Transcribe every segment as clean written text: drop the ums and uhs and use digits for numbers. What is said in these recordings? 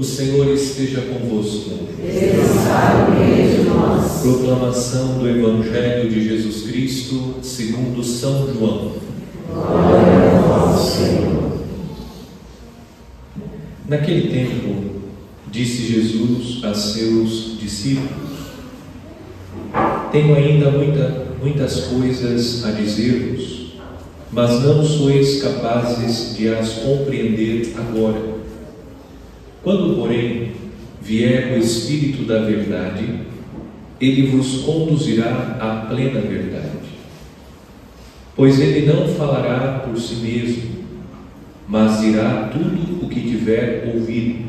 O Senhor esteja convosco. Ele está no meio de nós. Proclamação do Evangelho de Jesus Cristo segundo São João. Glória a vós, Senhor. Naquele tempo, disse Jesus a seus discípulos: Tenho ainda muitas coisas a dizer-vos, mas não sois capazes de as compreender agora. Quando, porém, vier o Espírito da verdade, ele vos conduzirá à plena verdade. Pois ele não falará por si mesmo, mas dirá tudo o que tiver ouvido,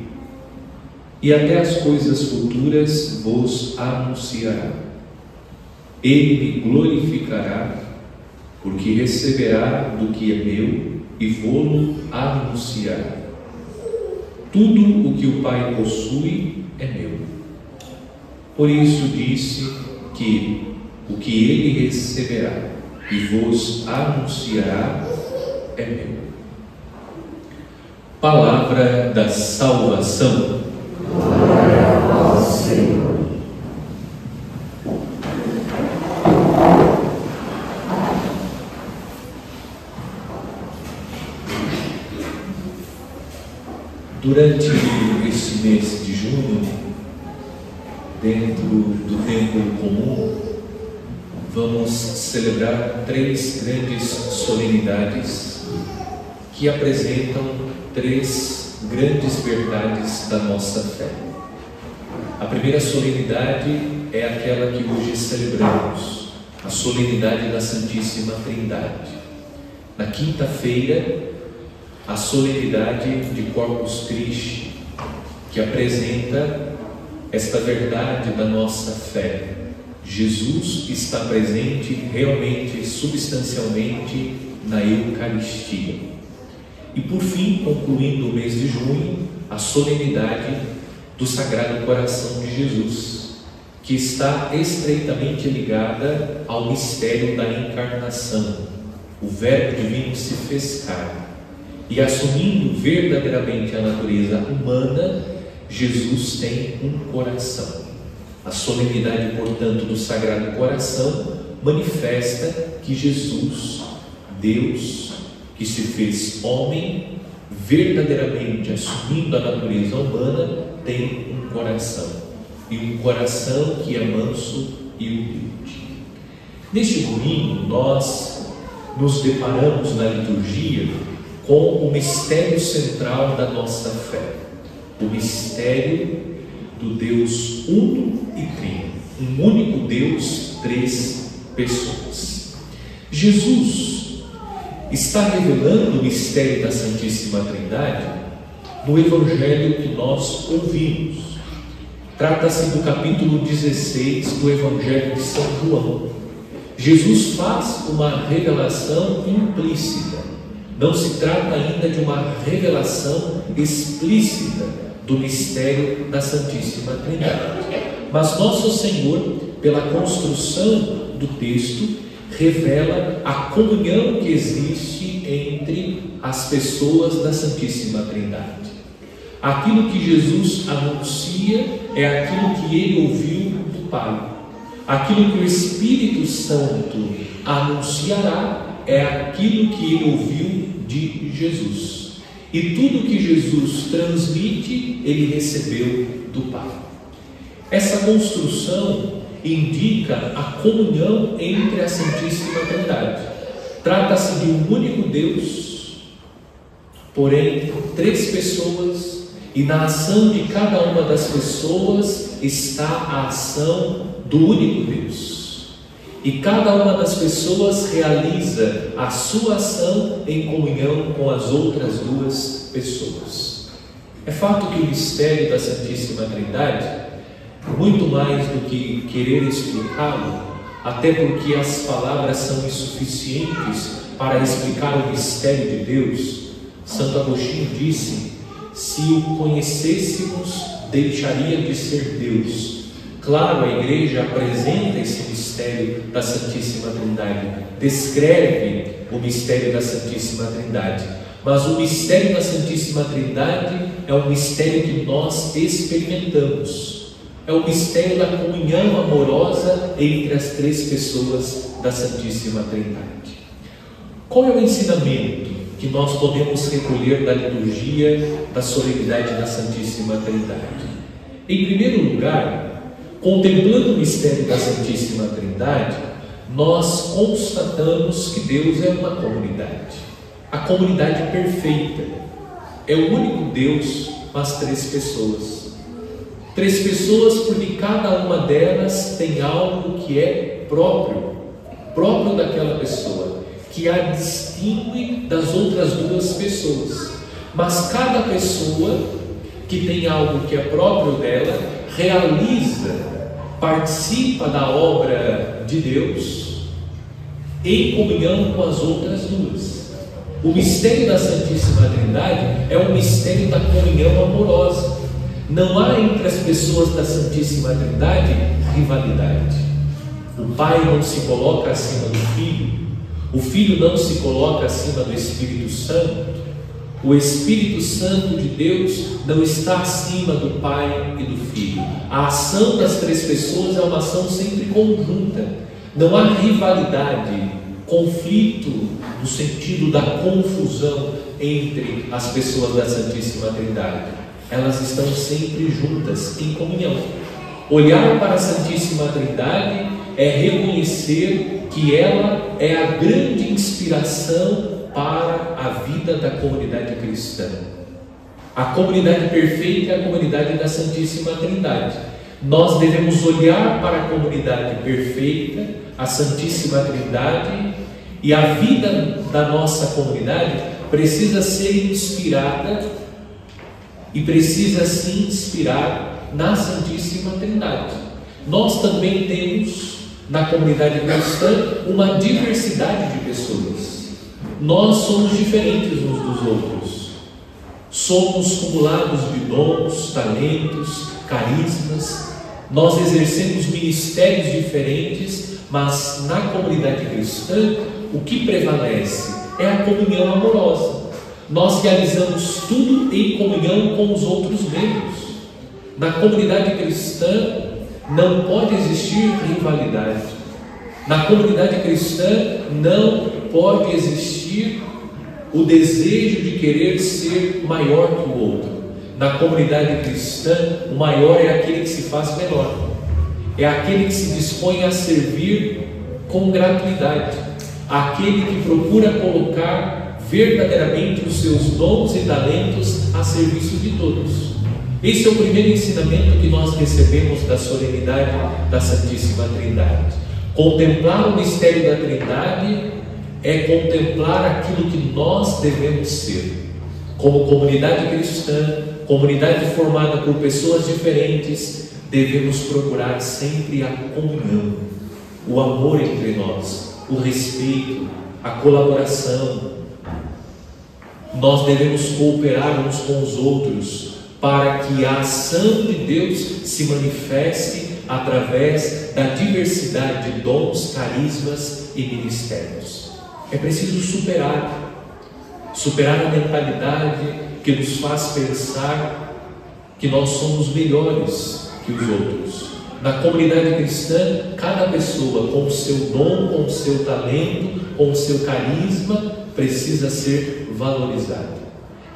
e até as coisas futuras vos anunciará. Ele me glorificará, porque receberá do que é meu e vô-lo anunciará. Tudo o que o Pai possui é meu. Por isso disse que o que ele receberá e vos anunciará é meu. Palavra da salvação. Glória a vós, Senhor. Durante este mês de junho, dentro do tempo comum, vamos celebrar 3 grandes solenidades que apresentam 3 grandes verdades da nossa fé. A primeira solenidade é aquela que hoje celebramos, a solenidade da Santíssima Trindade. Na quinta-feira, a solenidade de Corpus Christi, que apresenta esta verdade da nossa fé. Jesus está presente realmente, substancialmente, na Eucaristia. E por fim, concluindo o mês de junho, a solenidade do Sagrado Coração de Jesus, que está estreitamente ligada ao mistério da encarnação. O Verbo Divino se fez carne. E assumindo verdadeiramente a natureza humana, Jesus tem um coração. A solenidade, portanto, do Sagrado Coração manifesta que Jesus, Deus, que se fez homem, verdadeiramente assumindo a natureza humana, tem um coração. E um coração que é manso e humilde. Neste domingo, nós nos deparamos na liturgia com o mistério central da nossa fé, o mistério do Deus uno e trino, um único Deus, 3 pessoas. Jesus está revelando o mistério da Santíssima Trindade no Evangelho que nós ouvimos. Trata-se do capítulo 16 do Evangelho de São João. Jesus faz uma revelação implícita. Não se trata ainda de uma revelação explícita do mistério da Santíssima Trindade. Mas Nosso Senhor, pela construção do texto, revela a comunhão que existe entre as pessoas da Santíssima Trindade. Aquilo que Jesus anuncia é aquilo que ele ouviu do Pai. Aquilo que o Espírito Santo anunciará é aquilo que ele ouviu de Jesus. E tudo que Jesus transmite, ele recebeu do Pai. Essa construção indica a comunhão entre a Santíssima Trindade. Trata-se de um único Deus, porém 3 pessoas, e na ação de cada uma das pessoas está a ação do único Deus. E cada uma das pessoas realiza a sua ação em comunhão com as outras 2 pessoas. É fato que o mistério da Santíssima Trindade, muito mais do que querer explicá-lo, até porque as palavras são insuficientes para explicar o mistério de Deus, Santo Agostinho disse: se o conhecêssemos, deixaria de ser Deus. Claro, a Igreja apresenta esse mistério da Santíssima Trindade, descreve o mistério da Santíssima Trindade, mas o mistério da Santíssima Trindade é um mistério que nós experimentamos. É o mistério da comunhão amorosa entre as três pessoas da Santíssima Trindade. Qual é o ensinamento que nós podemos recolher da liturgia da solenidade da Santíssima Trindade? Em primeiro lugar, contemplando o mistério da Santíssima Trindade, nós constatamos que Deus é uma comunidade, a comunidade perfeita. É o único Deus, mas três pessoas. Três pessoas porque cada uma delas tem algo que é próprio daquela pessoa, que a distingue das outras duas pessoas. Mas cada pessoa que tem algo que é próprio dela, realiza, participa da obra de Deus em comunhão com as outras duas. O mistério da Santíssima Trindade é um mistério da comunhão amorosa. Não há entre as pessoas da Santíssima Trindade rivalidade. O Pai não se coloca acima do Filho, o Filho não se coloca acima do Espírito Santo, o Espírito Santo de Deus não está acima do Pai e do Filho. A ação das três pessoas é uma ação sempre conjunta. Não há rivalidade, conflito no sentido da confusão entre as pessoas da Santíssima Trindade. Elas estão sempre juntas, em comunhão. Olhar para a Santíssima Trindade é reconhecer que ela é a grande inspiração para a vida da comunidade cristã. A comunidade perfeita é a comunidade da Santíssima Trindade. Nós devemos olhar para a comunidade perfeita, a Santíssima Trindade, e a vida da nossa comunidade precisa ser inspirada e precisa se inspirar na Santíssima Trindade. Nós também temos na comunidade cristã uma diversidade de pessoas. Nós somos diferentes uns dos outros. Somos cumulados de dons, talentos, carismas. Nós exercemos ministérios diferentes, mas na comunidade cristã o que prevalece é a comunhão amorosa. Nós realizamos tudo em comunhão com os outros membros. Na comunidade cristã não pode existir rivalidade. Na comunidade cristã não pode existir o desejo de querer ser maior que o outro. Na comunidade cristã, o maior é aquele que se faz menor. É aquele que se dispõe a servir com gratuidade. Aquele que procura colocar verdadeiramente os seus dons e talentos a serviço de todos. Esse é o primeiro ensinamento que nós recebemos da solenidade da Santíssima Trindade. Contemplar o mistério da Trindade é contemplar aquilo que nós devemos ser. Como comunidade cristã, comunidade formada por pessoas diferentes, devemos procurar sempre a comunhão, o amor entre nós, o respeito, a colaboração. Nós devemos cooperar uns com os outros para que a ação de Deus se manifeste através da diversidade de dons, carismas e ministérios. É preciso superar a mentalidade que nos faz pensar que nós somos melhores que os outros. Na comunidade cristã, cada pessoa com o seu dom, com o seu talento, com o seu carisma, precisa ser valorizada.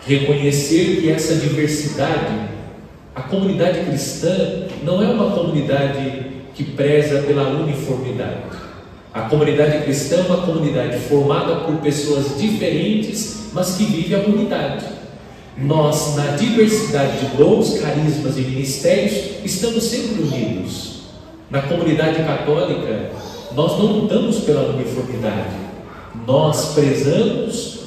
Reconhecer que essa diversidade, a comunidade cristã não é uma comunidade que preza pela uniformidade. A comunidade cristã é uma comunidade formada por pessoas diferentes, mas que vive a unidade. Nós, na diversidade de dons, carismas e ministérios, estamos sempre unidos. Na comunidade católica, nós não lutamos pela uniformidade. Nós preservamos,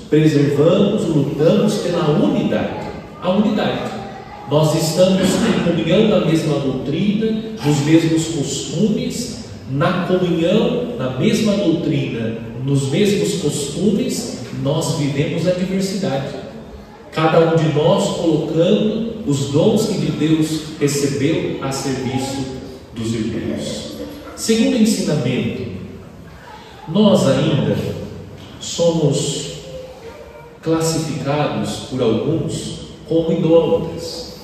lutamos pela unidade. A unidade. Nós estamos em comunhão na mesma doutrina, nos mesmos costumes, na comunhão, na mesma doutrina, nos mesmos costumes, nós vivemos a diversidade. Cada um de nós colocando os dons que de Deus recebeu a serviço dos irmãos. Segundo ensinamento, nós ainda somos classificados por alguns como idólatras.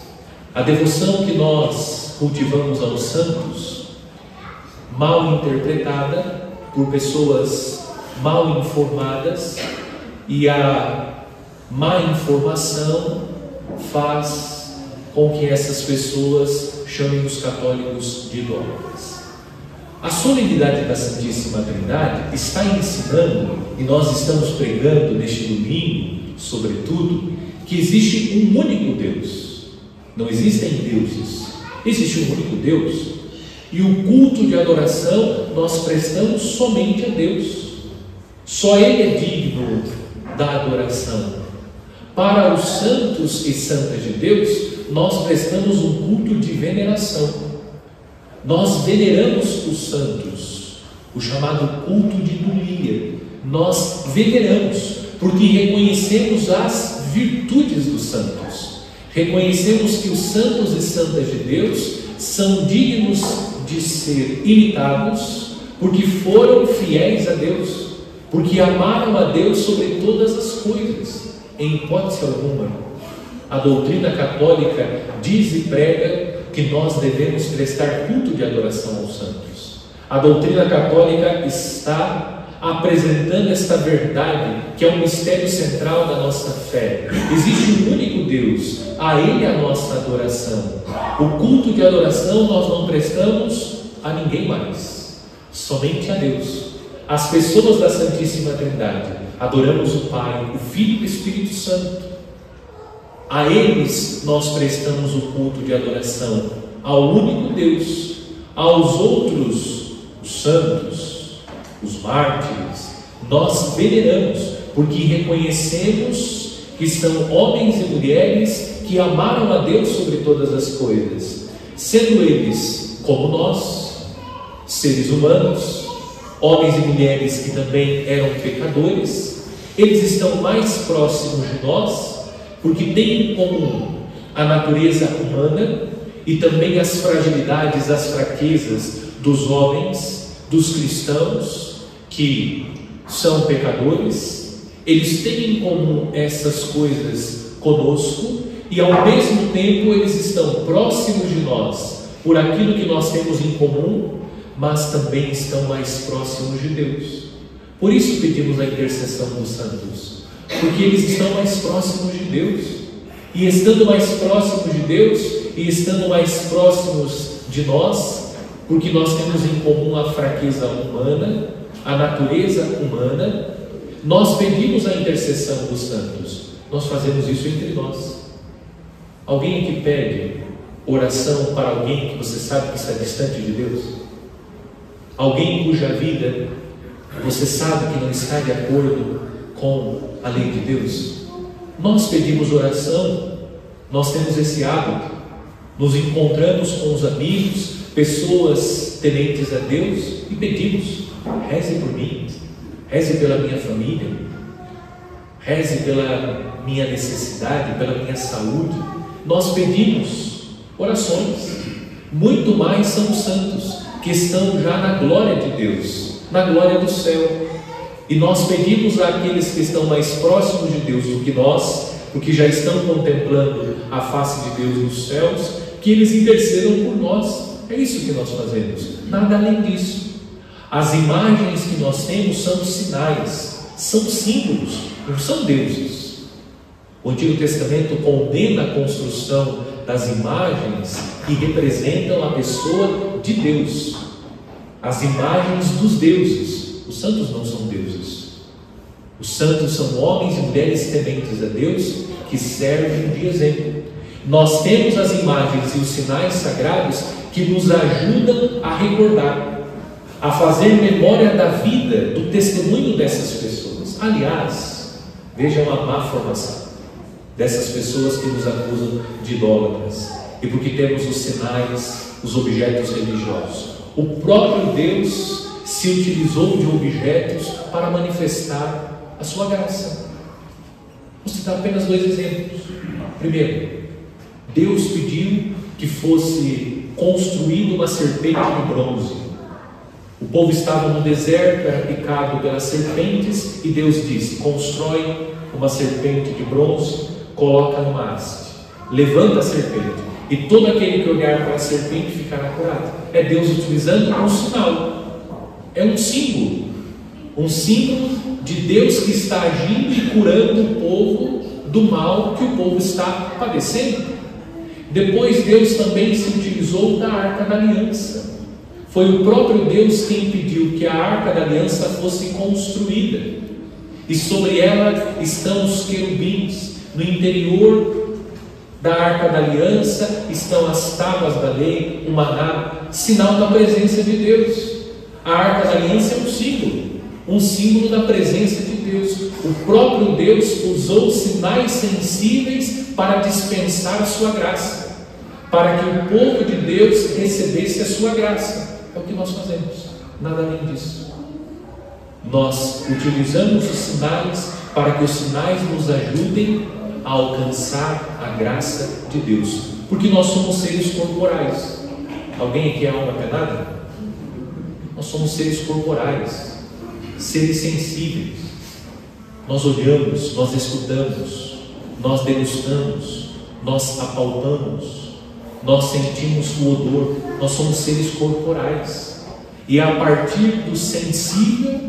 A devoção que nós cultivamos aos santos, mal interpretada por pessoas mal informadas, e a má informação faz com que essas pessoas chamem os católicos de idólatras. A solenidade da Santíssima Trindade está ensinando, e nós estamos pregando neste domingo, sobretudo, que existe um único Deus. Não existem deuses, existe um único Deus. E o culto de adoração nós prestamos somente a Deus. Só Ele é digno da adoração. Para os santos e santas de Deus, nós prestamos um culto de veneração. Nós veneramos os santos, o chamado culto de dulia. Nós veneramos, porque reconhecemos as virtudes dos santos. Reconhecemos que os santos e santas de Deus são dignos de ser imitados, porque foram fiéis a Deus, porque amaram a Deus sobre todas as coisas. Em hipótese alguma, a doutrina católica diz e prega que nós devemos prestar culto de adoração aos santos. A doutrina católica está apresentando esta verdade, que é um mistério central da nossa fé. Existe um único Deus, a Ele a nossa adoração. O culto de adoração nós não prestamos a ninguém mais, somente a Deus. As pessoas da Santíssima Trindade, adoramos o Pai, o Filho e o Espírito Santo. A eles nós prestamos o culto de adoração, ao único Deus. Aos outros, os santos, os mártires, nós veneramos, porque reconhecemos que são homens e mulheres que amaram a Deus sobre todas as coisas, sendo eles, como nós, seres humanos, homens e mulheres que também eram pecadores. Eles estão mais próximos de nós, porque têm em comum a natureza humana e também as fragilidades, as fraquezas dos homens, dos cristãos, que são pecadores. Eles têm em comum essas coisas conosco, e ao mesmo tempo eles estão próximos de nós por aquilo que nós temos em comum, mas também estão mais próximos de Deus. Por isso pedimos a intercessão dos santos, porque eles estão mais próximos de Deus. E estando mais próximos de Deus, e estando mais próximos de nós, porque nós temos em comum a fraqueza humana, a natureza humana, nós pedimos a intercessão dos santos. Nós fazemos isso entre nós. Alguém que pede oração para alguém que você sabe que está distante de Deus? Alguém cuja vida você sabe que não está de acordo com a lei de Deus? Nós pedimos oração, nós temos esse hábito, nos encontramos com os amigos, pessoas tementes a Deus, e pedimos: reze por mim, reze pela minha família, reze pela minha necessidade, pela minha saúde. Nós pedimos orações. Muito mais são os santos, que estão já na glória de Deus, na glória do céu. E nós pedimos àqueles que estão mais próximos de Deus do que nós, porque já estão contemplando a face de Deus nos céus, que eles intercedam por nós. É isso que nós fazemos, nada além disso. As imagens que nós temos são sinais, são símbolos, não são deuses. O Antigo Testamento condena a construção das imagens que representam a pessoa de Deus, as imagens dos deuses. Os santos não são deuses. Os santos são homens e mulheres tementes a Deus, que servem de exemplo. Nós temos as imagens e os sinais sagrados que nos ajudam a recordar, a fazer memória da vida, do testemunho dessas pessoas. Aliás, vejam a má formação dessas pessoas que nos acusam de idólatras, e porque temos os sinais, os objetos religiosos. O próprio Deus se utilizou de objetos para manifestar a sua graça. Vou citar apenas 2 exemplos. Primeiro, Deus pediu que fosse construída uma serpente de bronze. O povo estava no deserto, era picado pelas serpentes, e Deus disse: constrói uma serpente de bronze, coloca numa haste. levanta a serpente, e todo aquele que olhar para a serpente ficará curado. É Deus utilizando um sinal, é um símbolo de Deus que está agindo e curando o povo do mal que o povo está padecendo. Depois Deus também se utilizou da Arca da Aliança. Foi o próprio Deus quem pediu que a Arca da Aliança fosse construída, e sobre ela estão os querubins. No interior da Arca da Aliança estão as tábuas da lei, o maná, sinal da presença de Deus. A Arca da Aliança é um símbolo da presença de Deus. O próprio Deus usou sinais sensíveis para dispensar a sua graça, para que o povo de Deus recebesse a sua graça. É o que nós fazemos, nada além disso. Nós utilizamos os sinais para que os sinais nos ajudem a alcançar a graça de Deus, porque nós somos seres corporais. Alguém aqui é alma penada? Nós somos seres corporais, seres sensíveis. Nós olhamos, nós escutamos, nós degustamos, nós apalpamos, nós sentimos o odor. Nós somos seres corporais, e a partir do sensível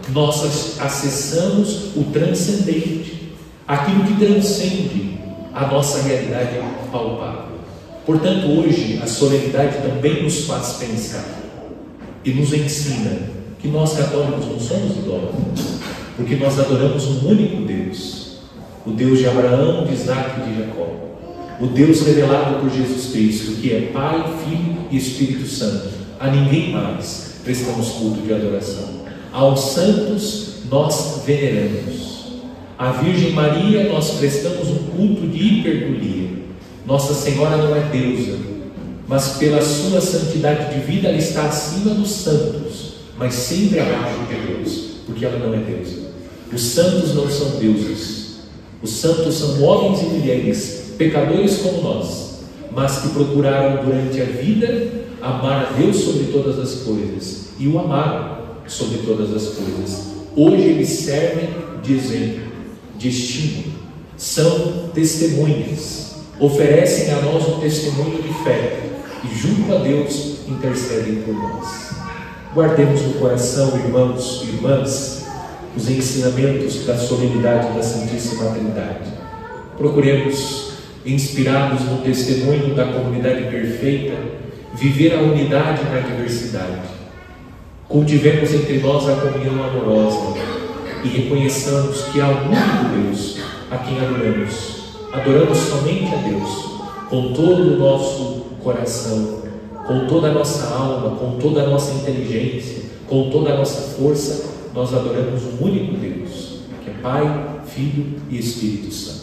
nós acessamos o transcendente, aquilo que transcende a nossa realidade palpável. Portanto, hoje a solenidade também nos faz pensar e nos ensina que nós católicos não somos idólatras, porque nós adoramos um único Deus, o Deus de Abraão, de Isaac e de Jacó, o Deus revelado por Jesus Cristo, que é Pai, Filho e Espírito Santo. A ninguém mais prestamos culto de adoração. Aos santos nós veneramos. A Virgem Maria nós prestamos um culto de hiperdulia. Nossa Senhora não é deusa, mas pela sua santidade de vida ela está acima dos santos, mas sempre abaixo de Deus, porque ela não é deusa. Os santos não são deuses. Os santos são homens e mulheres, pecadores como nós, mas que procuraram durante a vida amar a Deus sobre todas as coisas e o amaram sobre todas as coisas. Hoje eles servem de exemplo, de estímulo, são testemunhas, oferecem a nós um testemunho de fé e junto a Deus intercedem por nós. Guardemos no coração, irmãos e irmãs, os ensinamentos da solenidade da Santíssima Trindade. Procuremos, inspirados no testemunho da comunidade perfeita, viver a unidade na diversidade. Cultivemos entre nós a comunhão amorosa e reconheçamos que há um único Deus a quem adoramos. Adoramos somente a Deus, com todo o nosso coração, com toda a nossa alma, com toda a nossa inteligência, com toda a nossa força. Nós adoramos um único Deus, que é Pai, Filho e Espírito Santo.